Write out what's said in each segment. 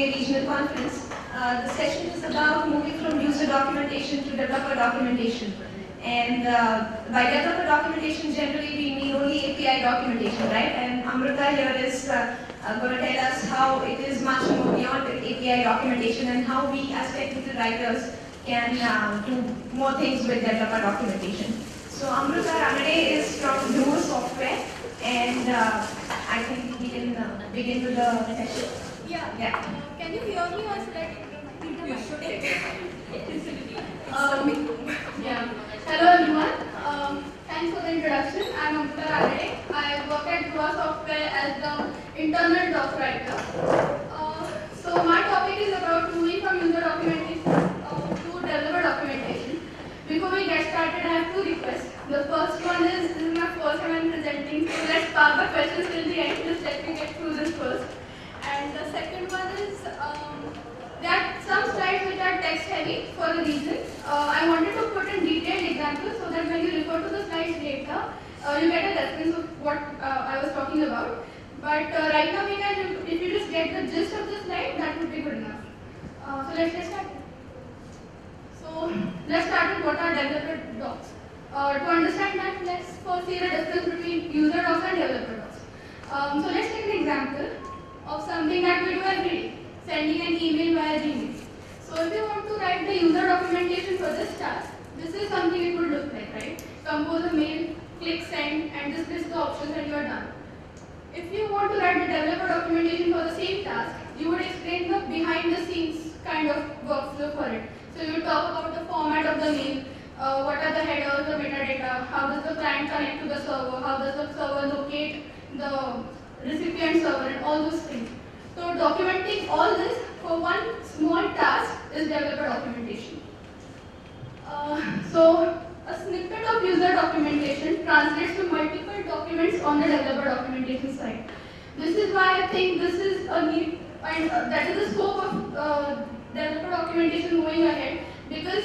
Pune Regional Conference. The session is about moving from user documentation to developer documentation. And by developer documentation, generally we mean only API documentation, right? And Amrita here is going to tell us how it is much more beyond API documentation and how we as technical writers can do more things with developer documentation. So Amrita Ranade is from Dhruva Software, and I think we can begin with the session. Yeah. Can you hear me or should I take the mic? Yeah. Hello everyone. Thanks for the introduction. I'm Amrita Ranade. I work at Dhruva Software as the internal doc writer. So my topic is about moving from user documentation to developer documentation. Before we get started, I have two requests. The first one is, this is my first time I'm presenting, so let's park the questions till the end, just let me get through this first. And the second one is, there are some slides which are text heavy for a reason. I wanted to put in detailed examples so that when you refer to the slides later, you get a reference of what I was talking about. But right now we can, if you just get the gist of the slide, that would be good enough. So let's get started. So let's start with what are developer docs. To understand that, let's first see the difference between user docs and developer docs. So let's take an example of something that we do every day, sending an email via Gmail. So if you want to write the user documentation for this task, this is something it would look like, right? Compose a mail, click send, and just list the options and you are done. If you want to write the developer documentation for the same task, you would explain the behind the scenes kind of workflow for it. So you would talk about the format of the mail, what are the headers, the metadata, how does the client connect to the server, how does the server locate the recipient server, and all those things. So documenting all this for one small task is developer documentation. So a snippet of user documentation translates to multiple documents on the developer documentation side. This is why I think this is a need, and that is the scope of developer documentation going ahead, because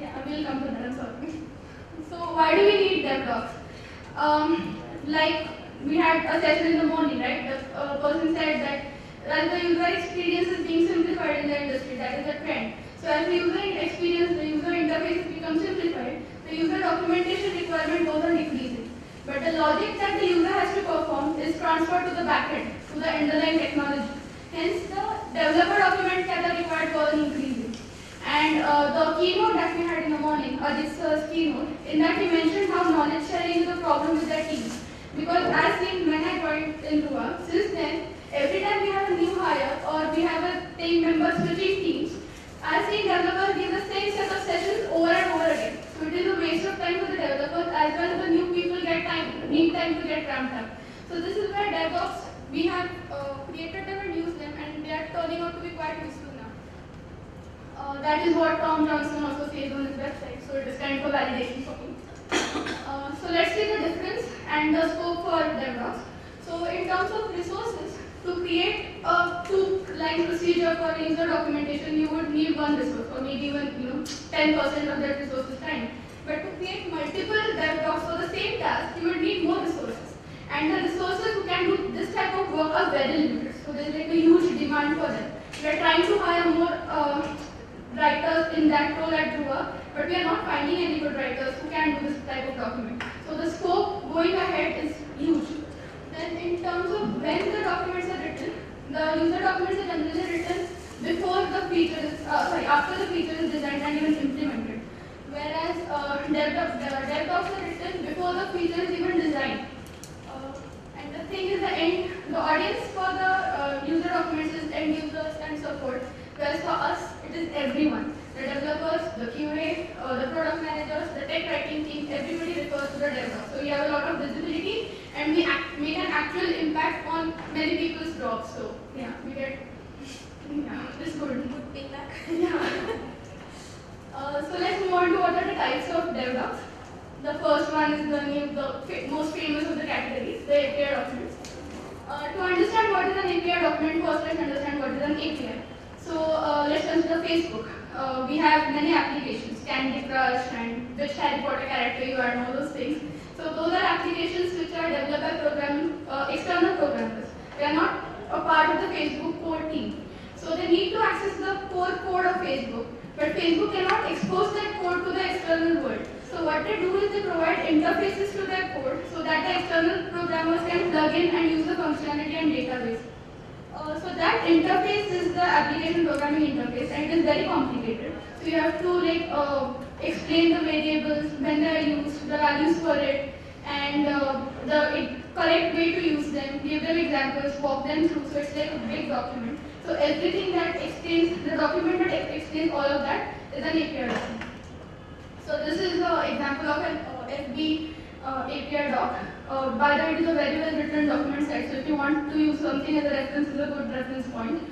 I will come to that, I'm sorry. So why do we need dev docs? Like we had a session in the morning, right? The person said that as the user experience is being simplified in the industry, that is a trend. So as the user experience, the user interface becomes simplified, the user documentation requirement goes on decreasing. But the logic that the user has to perform is transferred to the backend, to the underlying technology. Hence, the developer documents that are required go on increasing. And the keynote that we had in the morning, Ajit's keynote, in that he mentioned how knowledge sharing is a problem with their teams. Because as seen when I joined in Dhruva, since then, every time we have a new hire or we have a team member switching teams, I've seen developers give the same set of sessions over and over again. So it is a waste of time for the developers as well as the new people need time to get ramped up. So this is where DevOps, we have created them and used them, and they are turning out to be quite useful now. That is what Tom Johnson also says on his website, so it is kind of a validation for me. So let's see the difference and the scope for DevOps. So in terms of resources, to create a two-line procedure for user documentation, you would need one resource, or maybe even 10% of that resource is time. But to create multiple DevOps for the same task, you would need more resources. And the resources who can do this type of work are very limited. So there is like a huge demand for them. We are trying to hire more writers in that role at Dhruva, but we are not finding any good writers who can do this type of document. So the scope going ahead is huge. Then in terms of when the documents are written, the user documents are generally written before the feature is, after the feature is designed and even implemented. Whereas dev docs are written before the feature is even designed. And the thing is, the audience for the user documents is end users and support. Whereas for us, it is everyone. The developers, the QA, the product managers, the tech writing team, everybody refers to the DevOps. So we have a lot of visibility and we make an actual impact on many people's jobs. So yeah, we get, it's good. Good payback. So let's move on to what are the types of DevOps. The first one is the most famous of the categories, the API documents. To understand what is an API document, first let's understand what is an API. So let's consider Facebook. We have many applications, Candy Crush and which Harry Potter character you are and all those things. So those are applications which are developed by external programmers. They are not a part of the Facebook core team. So they need to access the core code of Facebook, but Facebook cannot expose that code to the external world. So what they do is they provide interfaces to their code so that the external programmers can plug in and use the functionality and database. So that interface is the application programming interface, and it is very complicated. So you have to explain the variables, when they are used, the values for it, and the correct way to use them, give them examples, walk them through. So it's like a big document. So everything that explains, the document that explains all of that is an API document. So this is an example of an FB API doc. By the way, it is a very well written document set, so if you want to use something as a reference, it's a good reference point.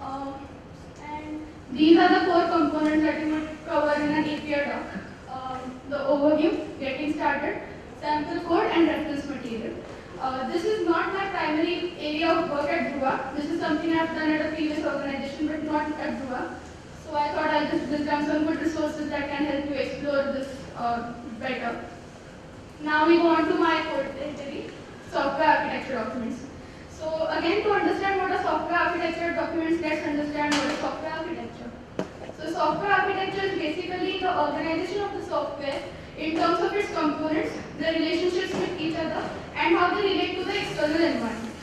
And these are the core components that you would cover in an API doc. The overview, getting started, sample code, and reference material. This is not my primary area of work at Dhruva. This is something I've done at a previous organization, but not at Dhruva. So I thought I'll just list down some good resources that can help you explore this better. Now we go on to my core territory, software architecture documents. So again, to understand what a software architecture documents, let's understand what is software architecture. So software architecture is basically the organization of the software in terms of its components, the relationships with each other, and how they relate to the external environment.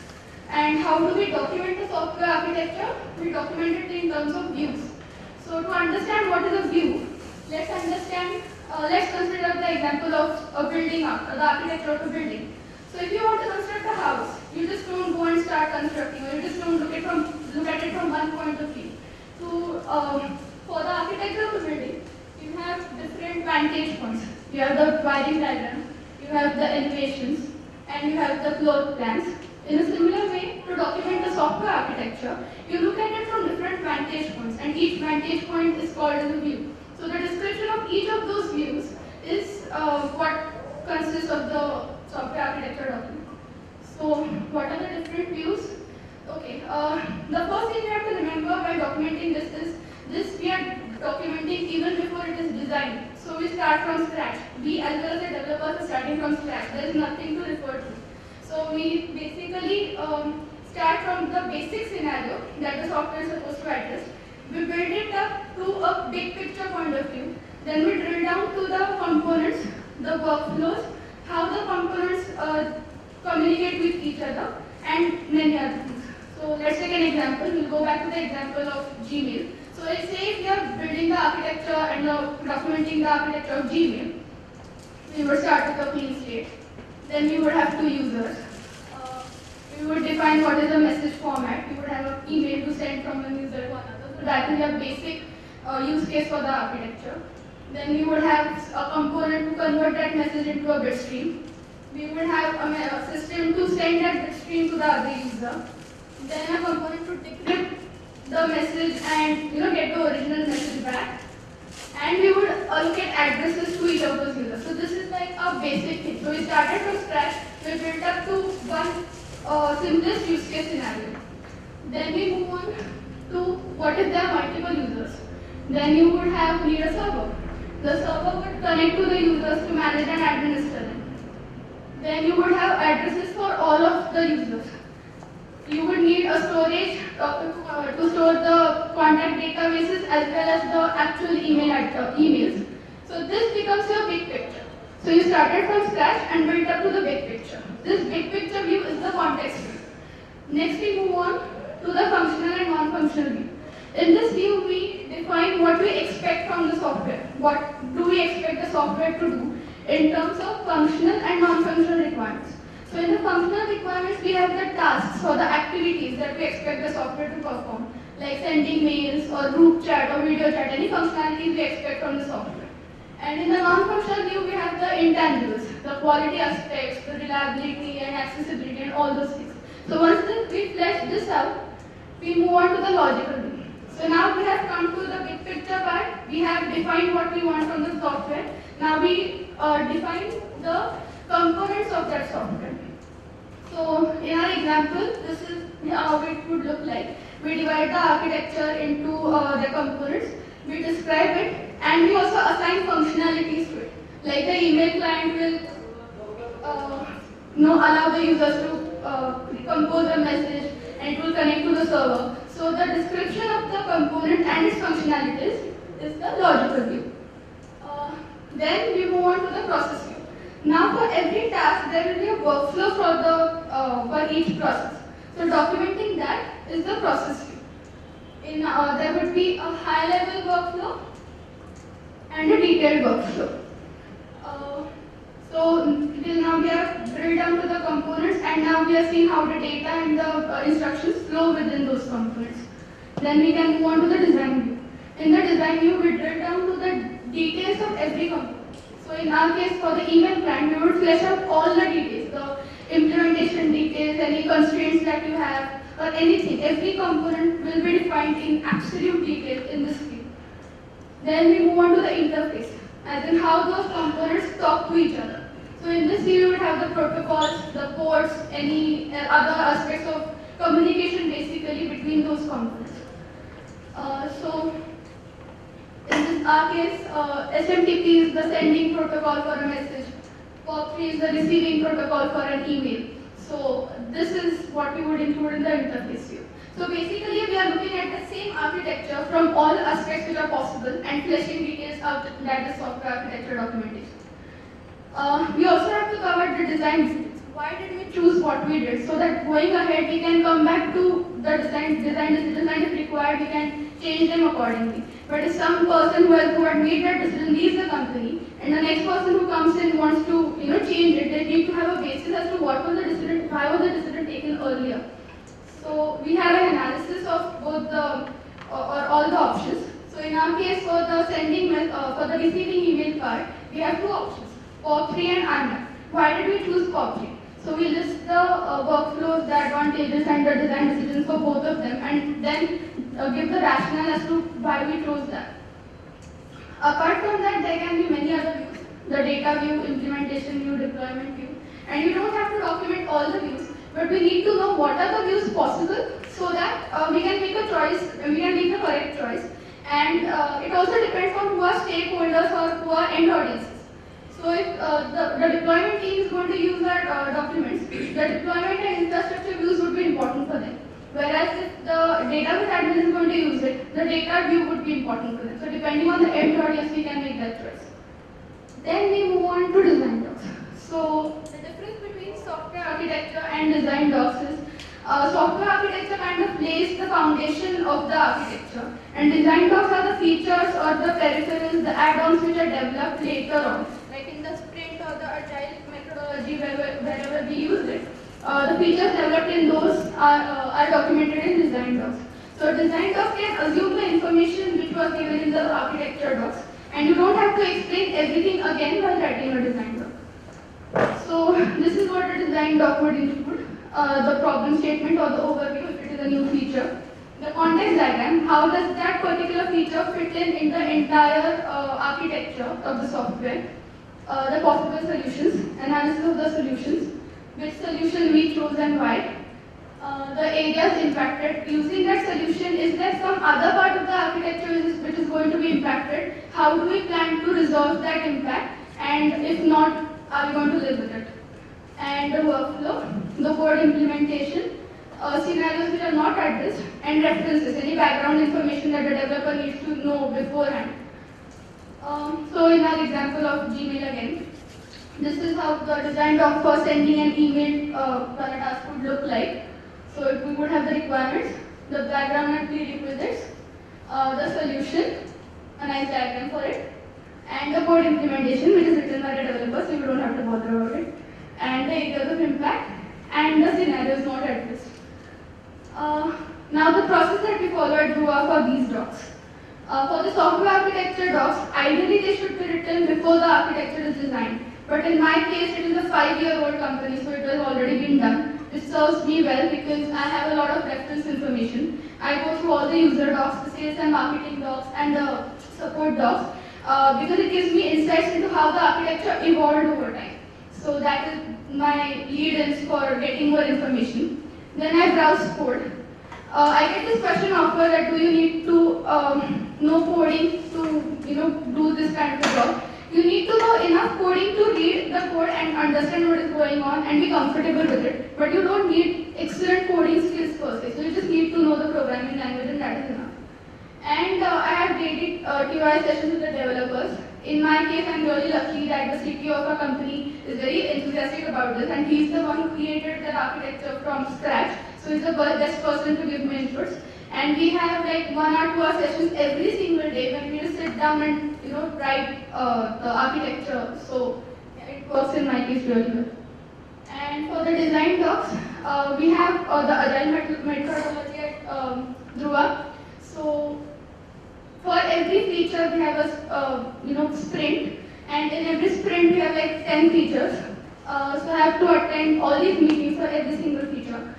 And how do we document the software architecture? We document it in terms of views. So to understand what is a view, let's consider the example of a building, the architecture of a building. So if you want to construct a house, you just don't go and start constructing, or you just don't look at it from one point of view. For the architecture of a building, you have different vantage points. You have the wiring diagram, you have the elevations, and you have the floor plans. In a similar way, to document the software architecture, you look at it from different vantage points, and each vantage point is called as a view. So the description of each of those views is what consists of the software architecture document. So what are the different views? Okay, the first thing we have to remember by documenting this we are documenting even before it is designed. So we start from scratch. We as well as the developers are starting from scratch. There is nothing to refer to. So we basically start from the basic scenario that the software is supposed to address. We build it up to a big picture point of view. Then we drill down to the components, the workflows, how the components communicate with each other, and many other things. So let's take an example. We'll go back to the example of Gmail. So let's say if we are building the architecture and documenting the architecture of Gmail, we would start with a clean slate. Then we would have two users. We would define what is the message format. We would have an email to send from one user to another. So that is a basic use case for the architecture. Then we would have a component to convert that message into a bit stream. We would have a system to send that bit stream to the other user. Then a component to decrypt the message and get the original message back. And we would allocate addresses to each of those users. So this is like a basic thing. So we started from scratch. We built up to one simplest use case scenario. Then we move on to what if there are multiple users. Then you would need a server. The server would connect to the users to manage and administer them. Then you would have addresses for all of the users. You would need a storage to store the contact databases as well as the actual emails. So this becomes your big picture. So you started from scratch and built up to the big picture. This big picture view is the context view. Next we move on to the functional and non-functional view. In this view we define what we expect from the software. What do we expect the software to do in terms of functional and non-functional requirements. So in the functional requirements, we have the tasks or the activities that we expect the software to perform, like sending mails or group chat or video chat, any functionalities we expect from the software. And in the non-functional view, we have the intangibles, the quality aspects, the reliability and accessibility and all those things. So once we flesh this out, we move on to the logical view. So now we have come to the big picture part. We have defined what we want from the software. Now we define the components of that software. So in our example, this is how it would look like. We divide the architecture into the components, we describe it, and we also assign functionalities to it. Like the email client will allow the users to compose a message and it will connect to the server. So So the description of the component and its functionalities is the logical view. Then we move on to the process view. Now for every task there will be a workflow for each process. So documenting that is the process view. There would be a high level workflow and a detailed workflow. So till now we have drilled down to the components, and now we are seeing how the data and the instructions flow within those components. Then we can move on to the design view. In the design view, we drill down to the details of every component. So in our case, for the email client, we would flesh out all the details, the implementation details, any constraints that you have, or anything. Every component will be defined in absolute detail in this view. Then we move on to the interface, as in how those components talk to each other. So in this view, you would have the protocols, the ports, any other aspects of communication basically between those components. So in our case, SMTP is the sending protocol for a message. POP3 is the receiving protocol for an email. So this is what we would include in the interface view. So basically, we are looking at the same architecture from all aspects which are possible and fleshing details out, that is software architecture documentation. We also have to cover the design decisions. Why did we choose what we did? So that going ahead, we can come back to the design decisions, and if required, we can change them accordingly. But if some person who had made that decision leaves the company, and the next person who comes in wants to change it, they need to have a basis as to what was the decision, why was the decision taken earlier. So we have an analysis of both or all the options. So in our case, for the receiving email part, we have two options: POP3 and IMAP. Why did we choose POP3? So we list the workflows, the advantages, and the design decisions for both of them, and then give the rationale as to why we chose that. Apart from that, there can be many other views: the data view, implementation view, deployment view, and you don't have to document all the views. But we need to know what are the views possible, so that we can make a choice, we can make the correct choice. And it also depends on who are stakeholders or who are end audiences. So if the deployment team is going to use our documents, the deployment and infrastructure views would be important for them. Whereas if the database admin is going to use it, the data view would be important for them. So depending on the end audience, we can make that choice. Then we move on to design docs. So the difference between software architecture and design docs is software architecture kind of lays the foundation of the architecture, and design docs are the features or the peripherals, the add-ons which are developed later on, like in the sprint or the agile methodology wherever we use it. The features developed in those are documented in design docs. So design docs can assume the information which was given in the architecture docs, and you don't have to explain everything again while writing a design doc. So this is what a design doc would include: the problem statement or the overview if it is a new feature, the context diagram, how does that particular feature fit in the entire architecture of the software, the possible solutions, analysis of the solutions, which solution we chose and why, the areas impacted, using that solution, is there some other part of the architecture which is going to be impacted, how do we plan to resolve that impact, and if not, are we going to live with it? And the workflow, the code implementation, scenarios which are not addressed, and references, any background information that the developer needs to know beforehand. So in our example of Gmail again, this is how the design doc for sending an email for a task would look like. So we would have the requirements, the background and prerequisites, the solution, a nice diagram for it, and the code implementation, which is written by the developer, so you don't have to bother about it, and the areas of impact, and the scenarios not addressed. Now the process that we follow at Druva for these docs. For the software architecture docs, ideally they should be written before the architecture is designed. But in my case, it is a 5-year-old company, so it has already been done. This serves me well because I have a lot of reference information. I go through all the user docs, the sales and marketing docs, and the support docs, because it gives me insights into how the architecture evolved over time. So that is my lead-ins for getting more information. Then I browse code. I get this question often that do you need to know coding to do this kind of a job. You need to know enough coding to read the code and understand what is going on and be comfortable with it. But you don't need excellent coding skills per se. So you just need to know the programming language and that is enough. And I have dated TOI sessions with the developers. In my case, I'm really lucky that the CTO of our company is very enthusiastic about this and he's the one who created the architecture from scratch. So he's the best person to give me inputs. And we have like 1 or 2 hour sessions every single day when we just sit down and write the architecture. So it works in my case really well. And for the design docs, we have the agile methodology at Dhruva. So for every feature we have a sprint, and in every sprint we have like 10 features. So I have to attend all these meetings for every single feature.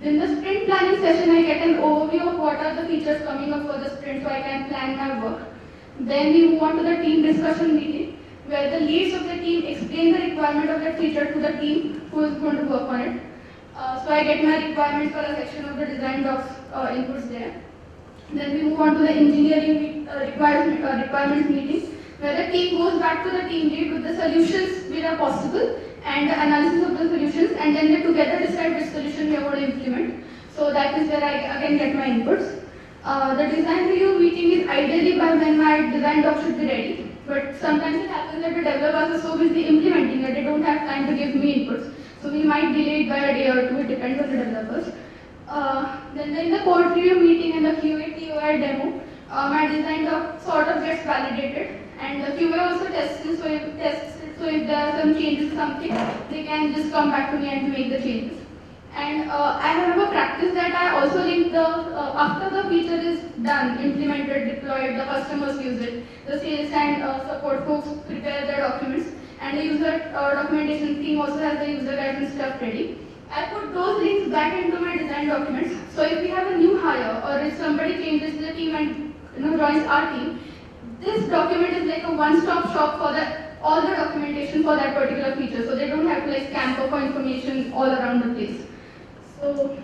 In the sprint planning session, I get an overview of what are the features coming up for the sprint so I can plan my work. Then we move on to the team discussion meeting, where the leads of the team explain the requirement of that feature to the team who is going to work on it. So I get my requirements for a section of the design docs inputs there. Then we move on to the engineering requirements meeting, where the team goes back to the team lead with the solutions which are possible and the analysis of the solutions, and then they together decide which solution we are going to implement. So that is where I again get my inputs. The design review meeting is ideally by when my design doc should be ready, but sometimes it happens that the developers are so busy implementing that they don't have time to give me inputs. So we might delay it by a day or two, it depends on the developers. Then in the code review meeting and the QA TOI demo, my design doc sort of gets validated, and the QA also tests it, so if there are some changes to something, they can just come back to me and make the changes. And I have a practice that I also link the, after the feature is done, implemented, deployed, the customers use it, the sales and support folks prepare their documents, and the user documentation team also has the user guides and stuff ready. I put those links back into my design documents. So if we have a new hire or if somebody changes the team and joins our team, this document is like a one-stop shop for all the documentation for that particular feature. So they don't have to like scan for information all around the place. So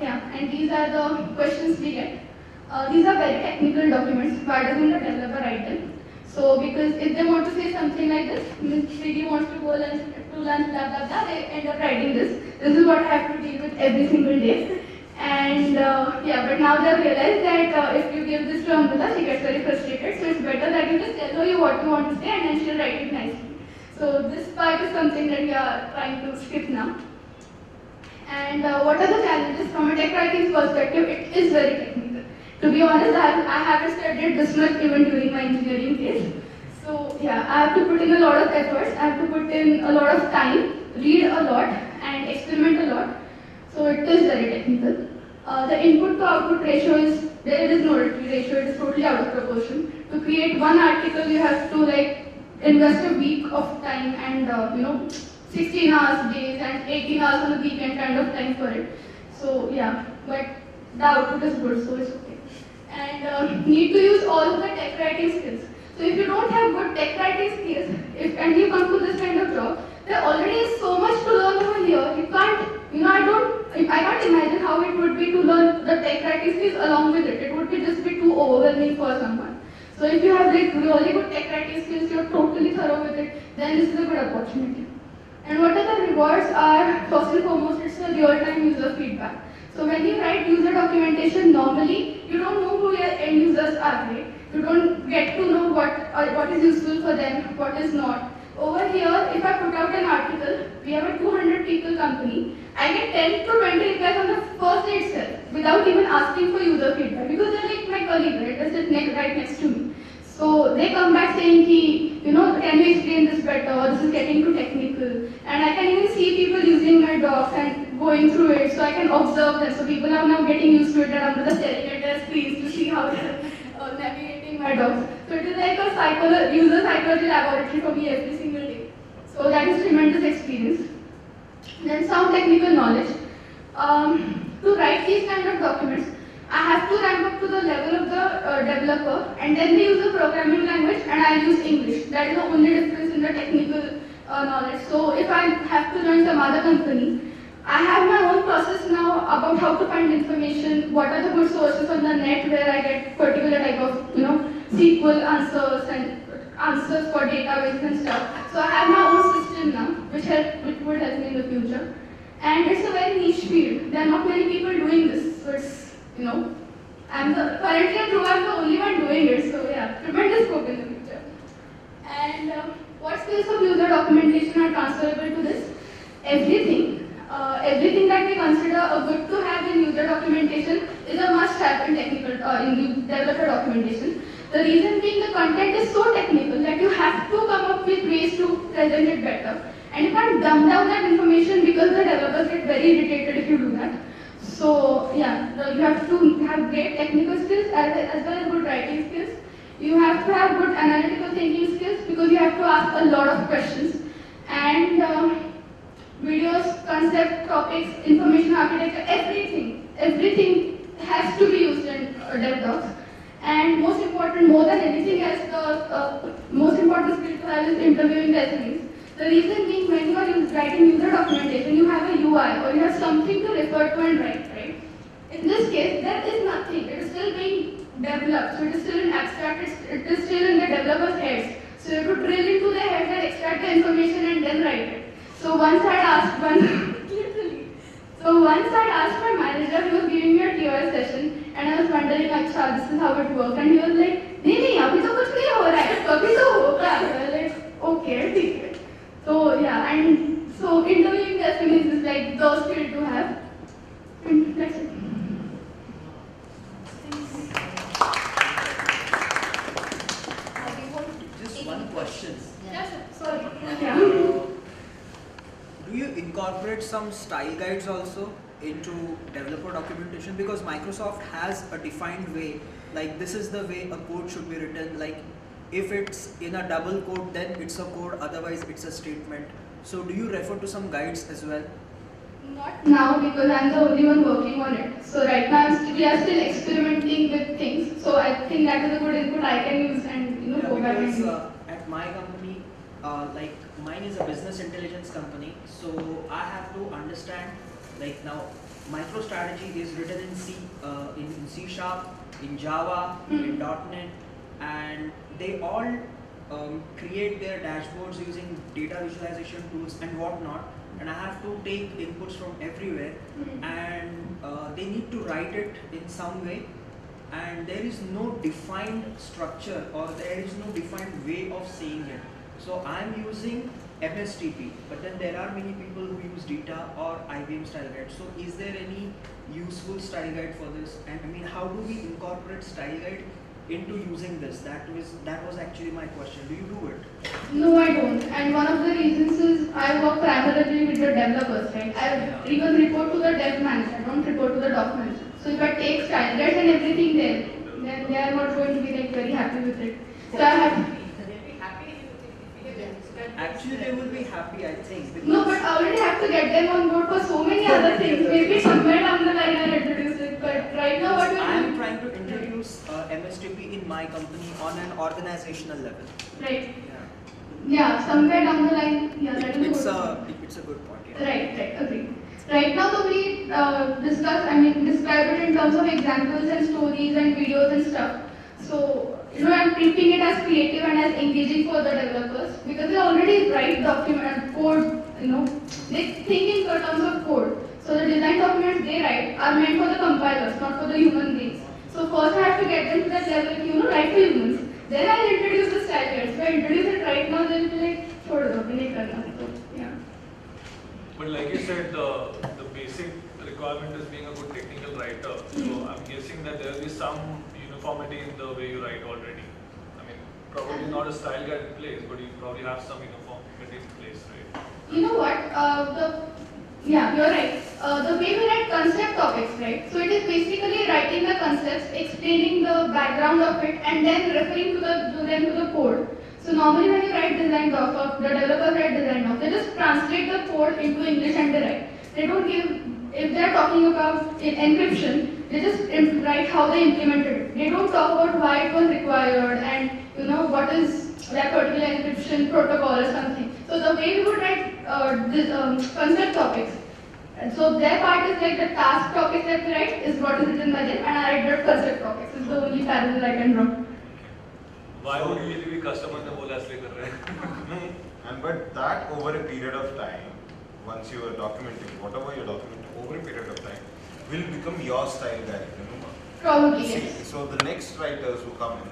yeah, and these are the questions we get. These are very technical documents. Why doesn't the developer write them? So because if they want to say something like this, Ms. 3D wants to go lunch, blah blah blah, they end up writing this. This is what I have to deal with every single day. And yeah, but now they've realized that if you give this to Amrita, she gets very frustrated. So it's better that you just tell her you what you want to say and then she'll write it nicely. So this part is something that we are trying to skip now. And what are the challenges from a tech writing perspective? It is very technical. To be honest, I haven't studied this much even during my engineering days. So yeah, I have to put in a lot of efforts. I have to put in a lot of time, read a lot, and experiment a lot. So it is very technical. The input to output ratio is, there is no ratio, it is totally out of proportion. To create one article, you have to like invest a week of time and 16 hours days and 18 hours on the weekend kind of time for it. So yeah, but the output is good, so it's okay. And need to use all of the tech writing skills. So if you don't have good tech writing skills, and you come to this kind of job, there already is so much to learn over here. You can't, I can't imagine how it would be to learn the tech writing skills along with it. It would just be too overwhelming for someone. So if you have like really good tech writing skills, you're totally thorough with it, then this is a good opportunity. And what are the rewards are, first and foremost, it's the real-time user feedback. So when you write user documentation, normally you don't know who your end users are, right? You don't get to know what is useful for them, what is not. Over here, if I put out an article, we have a 200 people company, I get 10 to 20 replies on the first day itself without even asking for user feedback because they're like my colleague, right? They sit right next to me. So they come back saying, can you explain this better, or this is getting too technical. And I can even see people using my docs and going through it, so I can observe them. So people are now getting used to it, and I'm just staring at their screens to see how they're navigating my docs. So it is like a user psychology laboratory for me every single day. So that is tremendous experience. Then some technical knowledge. To write these kind of documents, I have to ramp up to the level of the developer, and then they use a programming language and I use English. That is the only difference in the technical knowledge. So if I have to join some other company, I have my own process now about how to find information, what are the good sources on the net where I get particular type of SQL answers and answers for databases and stuff. So I have my own system now, which would help me in the future. And it's a very niche field. There are not many people doing this. So it's, currently I'm the only one doing it. So yeah, tremendous scope in the future. And what skills of user documentation are transferable to this? Everything. Everything that we consider a good to have in user documentation is a must have in in developer documentation. The reason being the content is so technical that you have to come up with ways to present it better. And you can't dumb down that information because the developers get very irritated if you do that. So yeah, you have to have great technical skills as well as good writing skills. You have to have good analytical thinking skills because you have to ask a lot of questions. And videos, concept, topics, information architecture, everything has to be used in DevDocs. And most important, more than anything else, the most important skill to have is interviewing the SMEs. The reason being, when you are writing user documentation, you have a UI or you have something to refer to and write, right? In this case, there is nothing. It is still being developed, so it is still in abstract, it is still in the developer's heads. So you have to drill into their heads and extract the information and then write it. So once I asked my manager, he was giving me a TOS session, and I was wondering, "Acha, this is how it works." And he was like, "नहीं, अभी तो कुछ नहीं हो रहा है, कभी तो होगा." I was like, "Okay, ठीक है." So yeah, and so interviewing the SMEs is like the skill to have. And that's it. Just one question. Yes, sir. Sorry. Yeah. Do you incorporate some style guides also into developer documentation? Because Microsoft has a defined way, like this is the way a code should be written, like if it's in a double quote then it's a code, otherwise it's a statement. So do you refer to some guides as well? Not now because I'm the only one working on it. So right now we are still experimenting with things. So I think that is a good input I can use and go back and because use. at my company, like mine is a business intelligence company, so I have to understand, like now MicroStrategy is written in C Sharp, in Java, in .NET, and they all create their dashboards using data visualization tools and whatnot, and I have to take inputs from everywhere, and they need to write it in some way, and there is no defined structure or there is no defined way of saying it. So I'm using MSTP, but then there are many people who use Data or IBM style guide. So is there any useful style guide for this? And I mean, how do we incorporate style guide into using this? That was actually my question. Do you do it? No, I don't. And one of the reasons is I work primarily with the developers, right? I even report to the dev manager. I don't report to the doc manager. So if I take style guides and everything there, then they are not going to be like very happy with it. So I have. Actually, they will be happy, I think. No, but I already have to get them on board for so many other things. Maybe somewhere down the line I'll introduce it. But right now, what I am doing? trying to introduce MSTP in my company on an organizational level. Right. Yeah. Yeah, somewhere down the line. Yeah, that is It's good. it's a good point. Yeah. Right, agree. Right now, though we describe it in terms of examples and stories and videos and stuff. So, I'm treating it as creative and as engaging for the developers because they already write document code, they think in terms of code. So the design documents they write are meant for the compilers, not for the human beings. So first I have to get them to that level, write for humans. Then I'll introduce the style guides. If I introduce it right now, they'll be like, "Chhod do, nahi karna." So, yeah. But like you said, the basic requirement is being a good technical writer. So I'm guessing that there will be some uniformity in the way you write already. I mean, probably not a style guide in place, but you probably have some uniformity in place, right? You know what? Yeah, you're right. The way we write concept topics, right? So it is basically writing the concepts, explaining the background of it, and then referring to them to the code. So normally when you write design docs or the developers write design docs, they just translate the code into English and they write. They don't give, if they're talking about encryption, they just write how they implemented it. They don't talk about why it was required and what is that particular encryption protocol or something. So the way we would write concept topics, and so their part is like the task topics that we write is what is written by them, and I write the concept topics. Is the only parallel I can draw. Why would you be customer ने बोला इसलिए कर रहे हैं? And but that over a period of time, once you are documenting whatever you're documenting over a period of time, will become your style guide. You know? Probably, See, yes. so the next writers who come in,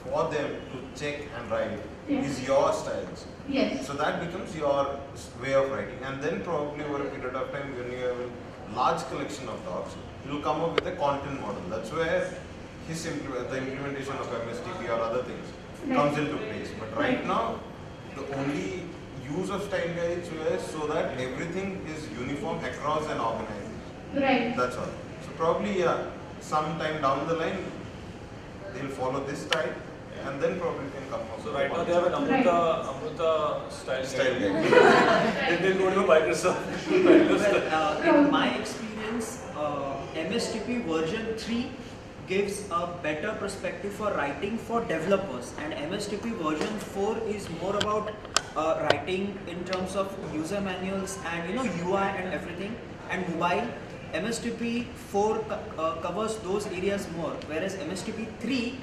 for them to check and write Yes. is your styles. Yes. So that becomes your way of writing, and then probably over a period of time, when you have a large collection of docs, you will come up with a content model. That's where the implementation of MSTP or other things comes into place. But right now, the only use of style guides is so that everything is uniform across an organization. Right. That's all. So probably, yeah, sometime down the line, they'll follow this style, and then probably can come up. So with right now one. they have an Amruta style Style guide. guide. Then they'll go to Microsoft. Well, in my experience, MSTP version 3 gives a better perspective for writing for developers, and MSTP version 4 is more about writing in terms of user manuals and UI and everything. And mobile, MSTP 4 covers those areas more, whereas MSTP 3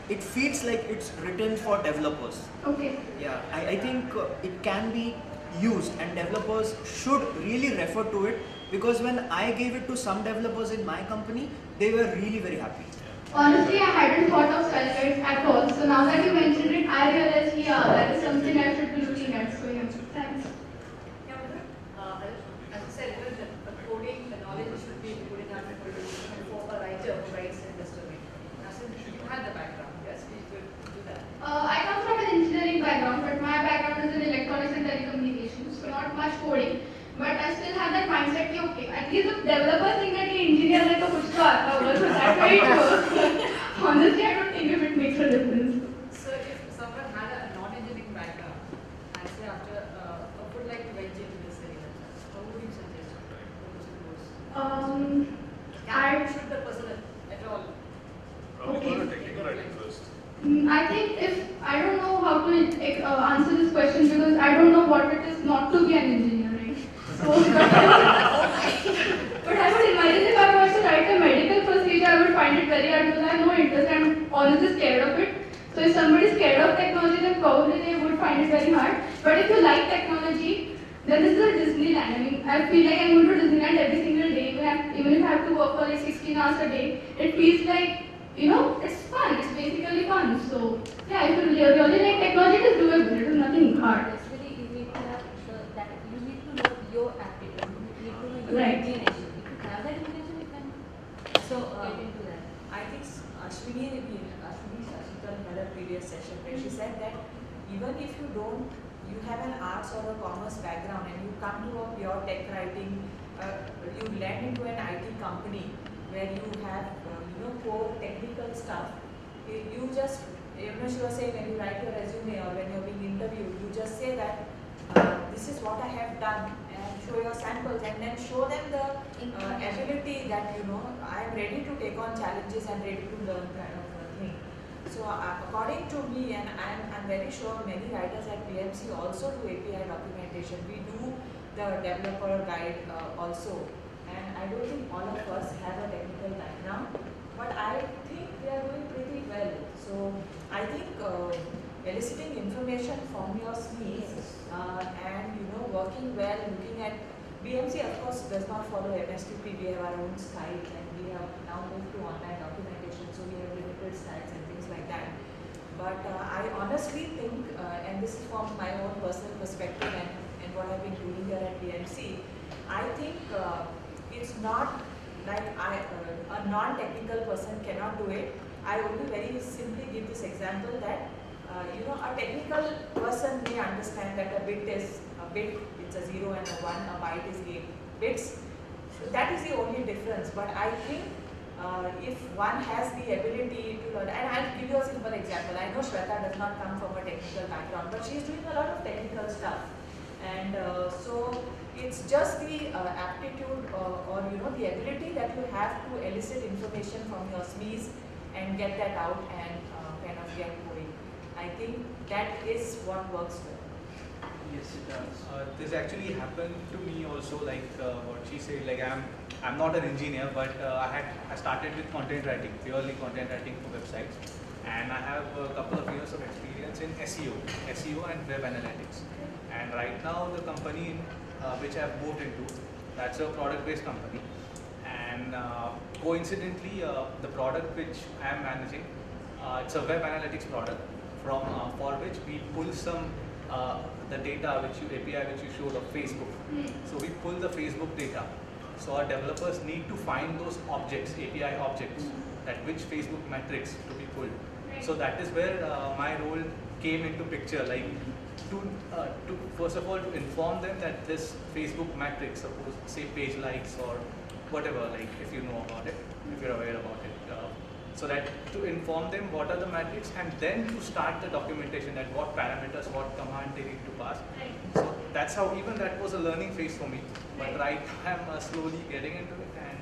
it feels like it's written for developers. Okay. Yeah, I think it can be used, and developers should really refer to it, because when I gave it to some developers in my company, they were really very happy. Honestly, I hadn't thought of style guides at all. So now that you mentioned it, I realized, yeah, that is something I should be looking at. So yeah, thanks. Yeah, as I said, the coding, the knowledge should be good enough for a writer who writes in this domain. Now, since you had the background, yes, you could do that. I come from an engineering background, but my background is in electronics and telecommunications, so not much coding. But I still have that mindset कि okay, at least the developer think that ये engineer है तो कुछ तो आता होगा, so that's why it works. Honestly, I don't think if it makes a difference. So, if someone had a non-engineering background and say after would like to venture into this area, how would you suggest should the person at all? Probably go to technical writing first. I think I don't know how to answer this question because I don't know what it is not to be an engineer, right? So, but I would imagine if I was to write a medical procedure, I would find it very hard because I have no interest and I'm honestly scared of it. So if somebody is scared of technology, then probably they would find it very hard. But if you like technology, then this is a Disneyland. I mean, I feel like I'm going to Disneyland every single day, even if I have to work for like 16 hours a day. It feels like, it's fun. It's basically fun. So yeah, if you really like technology, it is doable. It is nothing hard. Actually, you need to have you need to know your aptitude. You need to know your Right. inclination. If you have that inclination, you can get into that. I think Ashwini Shashikan had a previous session where she said that even if you have an arts or a commerce background and you come to a pure tech writing, you land into an IT company where you have core technical stuff. You just, she was saying when you write your resume or when you're being interviewed, you just say that this is what I have done and show your samples and then show them the ability that I am ready to take on challenges and ready to learn kind of thing. So according to me, and I'm very sure many writers at PMC also do API documentation. We do the developer guide also, and I don't think all of us have a technical background, but I think they are doing pretty well. So I think eliciting information from your SMEs and working well, looking at BMC of course does not follow MSTP. We have our own style and we have now moved to online documentation, so we have limited styles and things like that. But I honestly think, and this is from my own personal perspective and what I've been doing here at BMC, I think it's not like a non-technical person cannot do it. I only very simply give this example that a technical person may understand that a bit, it's a 0 and a 1, a byte is 8 bits. So that is the only difference. But I think if one has the ability to learn, and I'll give you a simple example. I know Shweta does not come from a technical background, but she is doing a lot of technical stuff. And so it's just the aptitude or the ability that you have to elicit information from your SMEs and get that out and kind of get going. I think that is what works well. Yes, it does. This actually happened to me also, like what she said, like I'm not an engineer, but I started with content writing, purely content writing for websites. and I have a couple of years of experience in SEO and web analytics. And right now the company which I have moved into, that's a product-based company. And coincidentally, the product which I am managing, it's a web analytics product from for which we pull some the data which you API which you showed of Facebook. So we pull the Facebook data. So our developers need to find those objects, API objects, that which Facebook metrics to be pulled. So that is where my role came into picture, like to first of all to inform them that this Facebook metric, suppose say page likes or whatever, like if you know about it, if you're aware about it. So that to inform them what are the metrics, and then to start the documentation, that what parameters, what command they need to pass. So that's how, even that was a learning phase for me. But right now I'm slowly getting into it, and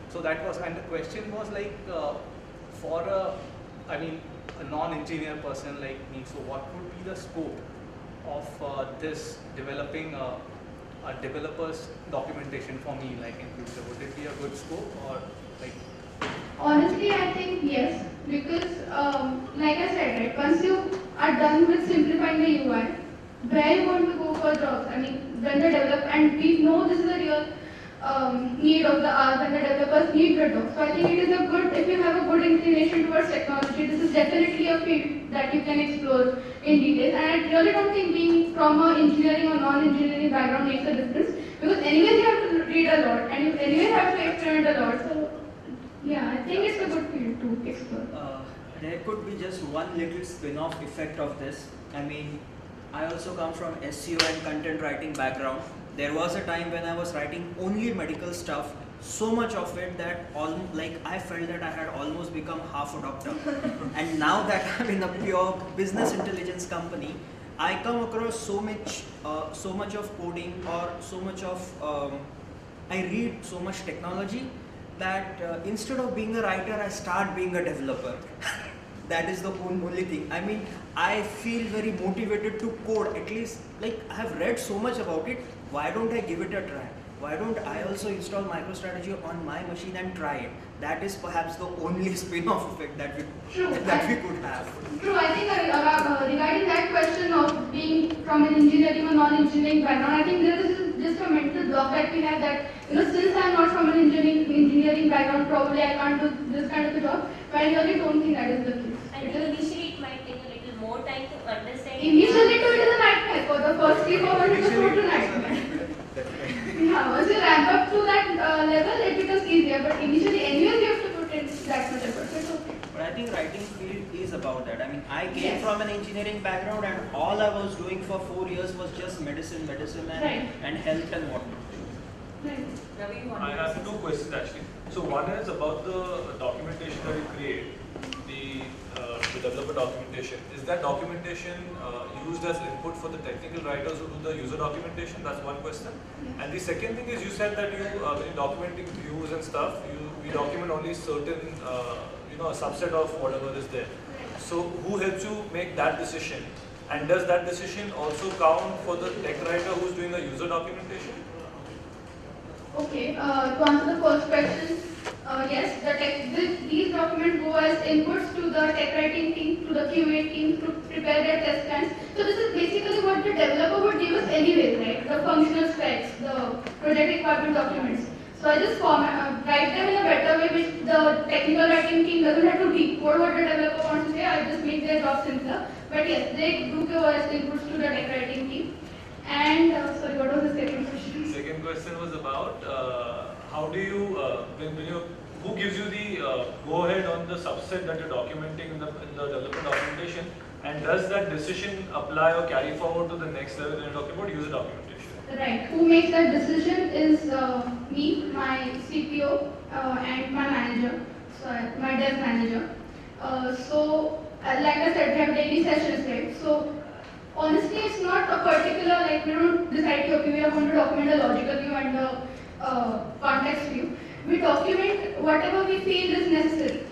so that was, and the question was like for a non-engineer person like me, so what would be the scope of this developing a developer's documentation for me, like in future? Would it be a good scope, or like? Honestly, I think yes, because like I said, right, once you are done with simplifying the UI, where you want to go for jobs? I mean, when the developer, and we know this is a real need of the hour, when the developers need the jobs. So I think it is a good, if you have a good inclination towards technology, this is definitely a field that you can explore in detail. And I really don't think being from an engineering or non-engineering background makes a difference, because anyways you have to read a lot, and you anyways have to experiment a lot. So yeah, I think it's a good field to explore. There could be just one little spin-off effect of this. I mean, I also come from SEO and content writing background. There was a time when I was writing only medical stuff, so much of it that I felt that I had almost become half a doctor. And now that I'm in a pure business intelligence company, I come across so much of coding, or so much of I read so much technology, that instead of being a writer, I start being a developer. That is the only thing. I mean, I feel very motivated to code. At least, like, I have read so much about it. Why don't I give it a try? Why don't I also install MicroStrategy on my machine and try it? That is perhaps the only spin-off effect that we could have. True. I think regarding that question of being from an engineering or non-engineering background, I think there is just a mental block that we have, that since I am not from an engineering background, probably I can't do this kind of a job. But I really don't think that is the case. And initially it might take a little more time to understand. Initially it is a nightmare. For the first 3-4 months it was a nightmare. Yeah, once you ramp up to that level, it becomes easier. But initially, anyways, you have to put in that much effort. So it's okay. But I think writing field is about that. I mean, I came from an engineering background, and all I was doing for 4 years was just medicine and health and whatnot. Right. Ravi, you want I to have say two something? questions actually. So one is about the documentation that you create, the developer documentation. Is that documentation used as input for the technical writers who do the user documentation? That's one question. And the second thing is, you said that when you're documenting views and stuff, we document only certain, a subset of whatever is there. So who helps you make that decision? And does that decision also count for the tech writer who's doing the user documentation? Okay, to answer the first question, yes, these documents go as inputs to the tech writing team, to the QA team to prepare their test plans. So this is basically what the developer would give us anyways, right? The functional specs, the project requirement documents. So I just write them in a better way, which the technical writing team doesn't have to decode what the developer wants to say. I just make their job simpler. But yes, they do go as inputs to the tech writing team. And sorry, what was the second question? Second question was about how do you, who gives you the go ahead on the subset that you're documenting in the developer documentation, and does that decision apply or carry forward to the next level when you're talking about user documentation? Right. Who makes that decision is me, my CPO, and my manager, my dev manager. Like I said, we have daily sessions, right? So honestly, it's not a particular, like, we don't decide, okay, we are going to document a logical view and a context view. We document whatever we feel is necessary.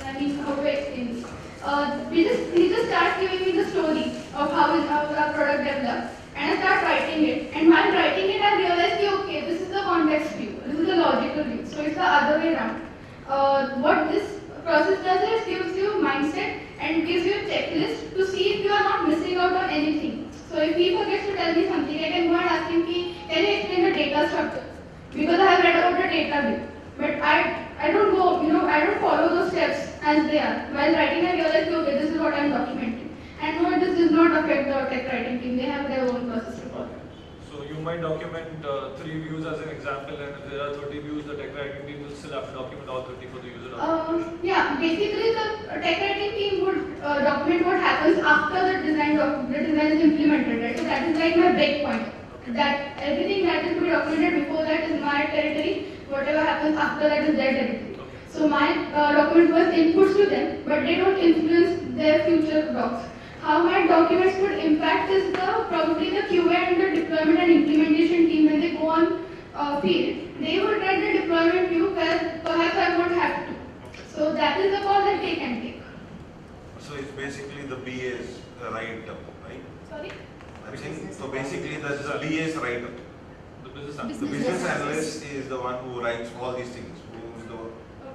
I mean, how to explain this? He just starts giving me the story of how our product developed, and I start writing it. And while writing it, I realized, okay, this is the context view, this is the logical view. So it's the other way around. What this process does is gives you mindset might document 3 views as an example, and if there are 30 views, the tech writing team will still have to document all 30 for the user documentation. Yeah, basically the tech writing team would document what happens after the design is implemented, right? So that is like my breakpoint. That everything that is to be documented before that is my territory. Whatever happens after that is their territory. So my document was inputs to them, but they don't influence their future docs. How my documents would impact is probably the QA and the deployment and implementation team when they go on field. They would write the deployment view where perhaps I won't have to. So that is the call that they can take. So it's basically the BA's write-up, right? Sorry? I'm saying, so basically the BA's write-up. The business analyst. The business analyst is the one who writes all these things,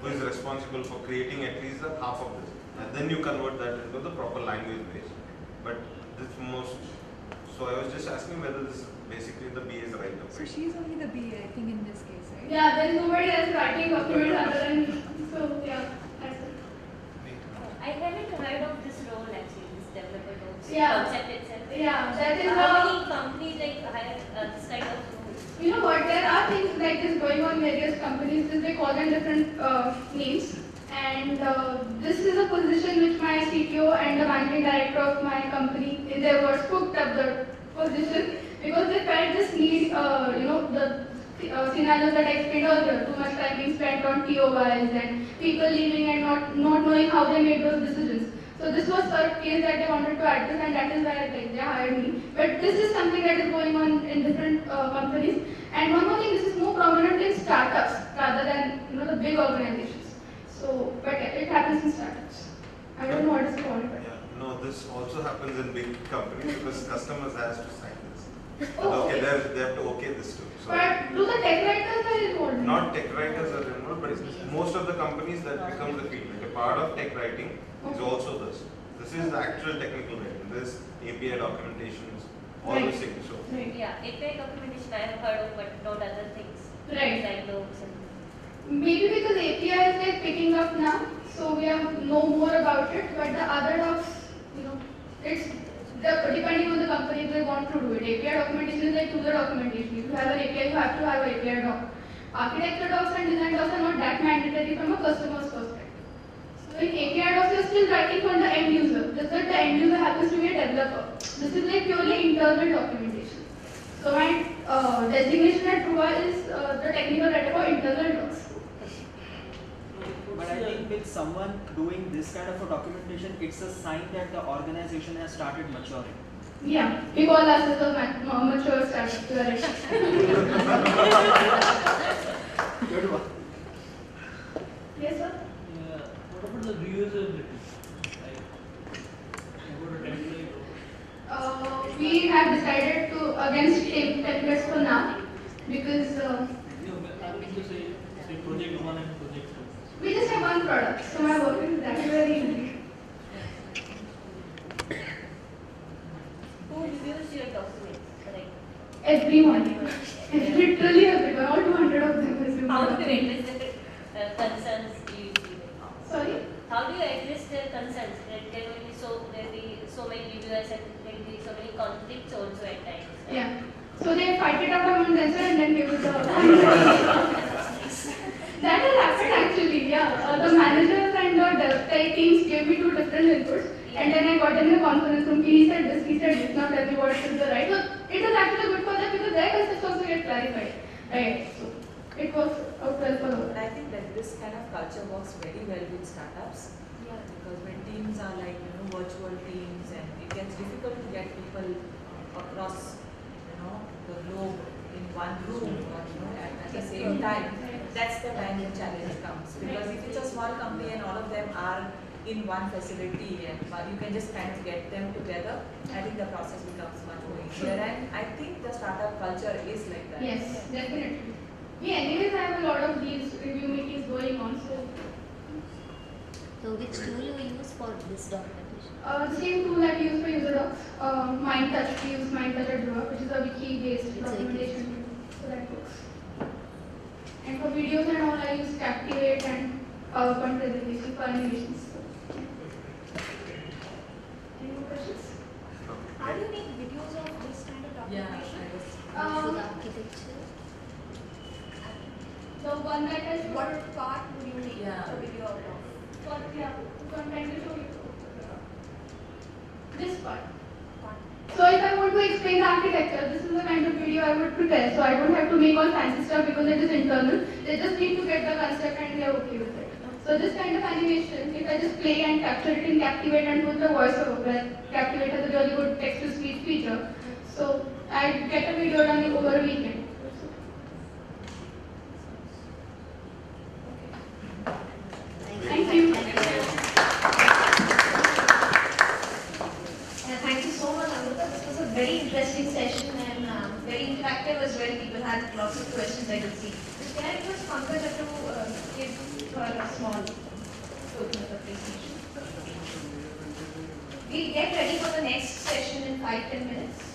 who is responsible for creating at least the half of this. And then you convert that into the proper language base. But this most, so I was just asking whether this is basically the BA's write-up. So she's only the BA, I think, in this case, right? Yeah, there is nobody else writing documents other than me. So yeah, that's it. I haven't heard of this role actually, this developer role Yeah. concept itself. Yeah, that is How many companies like hire this kind of role? You know what, there are things like this going on in various companies, they call them different names. And this is a position which my CTO and the managing director of my company, in their words, cooked up the position because they felt this need, the scenarios that I explained earlier, too much time being spent on TOIs and people leaving and not knowing how they made those decisions. So this was a case that they wanted to address, and that is why they hired me. But this is something that is going on in different companies. And one more thing, this is more prominent in startups rather than the big organizations. So, but it happens in startups. I don't know what it's called. But Yeah, no, this also happens in big companies because customers has to sign this. Oh, Okay, okay. they have to okay this too. So But do the tech writers are involved? not tech writers are involved, but most of the companies that becomes the field. Like a part of tech writing is also this. This is the actual technical writing. This API documentations, all Right. those things. So Right. Yeah, API documentation I have heard of, but not other things. Right. Like those and Maybe because API is like picking up now, so we know more about it. But the other docs, it's depending on the company they want to do it. API documentation is like user documentation. If you have an API, you have to have an API doc. Architecture docs and design docs are not that mandatory from a customer's perspective. So in API docs, you're still writing for the end user. Just that the end user happens to be a developer. This is like purely internal documentation. So my designation at Truva is the technical writer for internal docs. But I think with someone doing this kind of a documentation, it's a sign that the organization has started maturing. Yeah, we call ourselves a mature startup. Good one. Yes, sir. Yeah. What about the reusability? Like, about a template? We have decided to against templates for now because No, I mean to say project 1 and project 2. we just have one product, so my work is that very easy. who reviews your documents? Like, Everyone, literally everyone, all 200 of them is how do you address the concerns you usually? Sorry. How do you address their concerns? That there will be so many reviewers and there will be so many conflicts also at times. Yeah. So they fight it out among themselves and then give it the. That has happened actually. Yeah. The managers and the tech teams gave me 2 different inputs, and then I got in a conference room. He said this, he said this. Not everybody is the right. So it is actually good for them because their concepts also get clarified. Right. So it was out well for all. And I think that this kind of culture works very well with startups. Yeah. Because when teams are like virtual teams, and it gets difficult to get people across the globe in one room or at the same time. That's the time the challenge comes. Because if it's a small company and all of them are in one facility and you can just kind of get them together, I think the process becomes much more easier. And I think the startup culture is like that. Yes, definitely. We anyways have a lot of these review meetings going on. So which tool you use for this documentation? The same tool that we use for user docs, MindTouch. We use MindTouch at Druva, which is a wiki-based documentation tool. So that works. And for videos and all, I use Captivate and PowerPoint presentation for animations. Any more questions? How do you make videos of this kind of Yeah, documentation? I was. architecture. The one that has What part would you make Yeah. a video out of? what, yeah, so I'm trying to show you. This part. So if I want to explain the architecture, this is the kind of video I would prepare. So I don't have to make all fancy stuff because it is internal. They just need to get the concept and they are okay with it. So this kind of animation, if I just play and capture it in Captivate and put the voiceover, where Captivate has a really good text-to-speech feature. So I get a video done over a weekend. Thank you. Thank you so much, Amrita. This was a very interesting session and very interactive as well. People had lots of questions I could see. Can I request Pankaj to give her a small token of appreciation? We'll get ready for the next session in 5-10 minutes.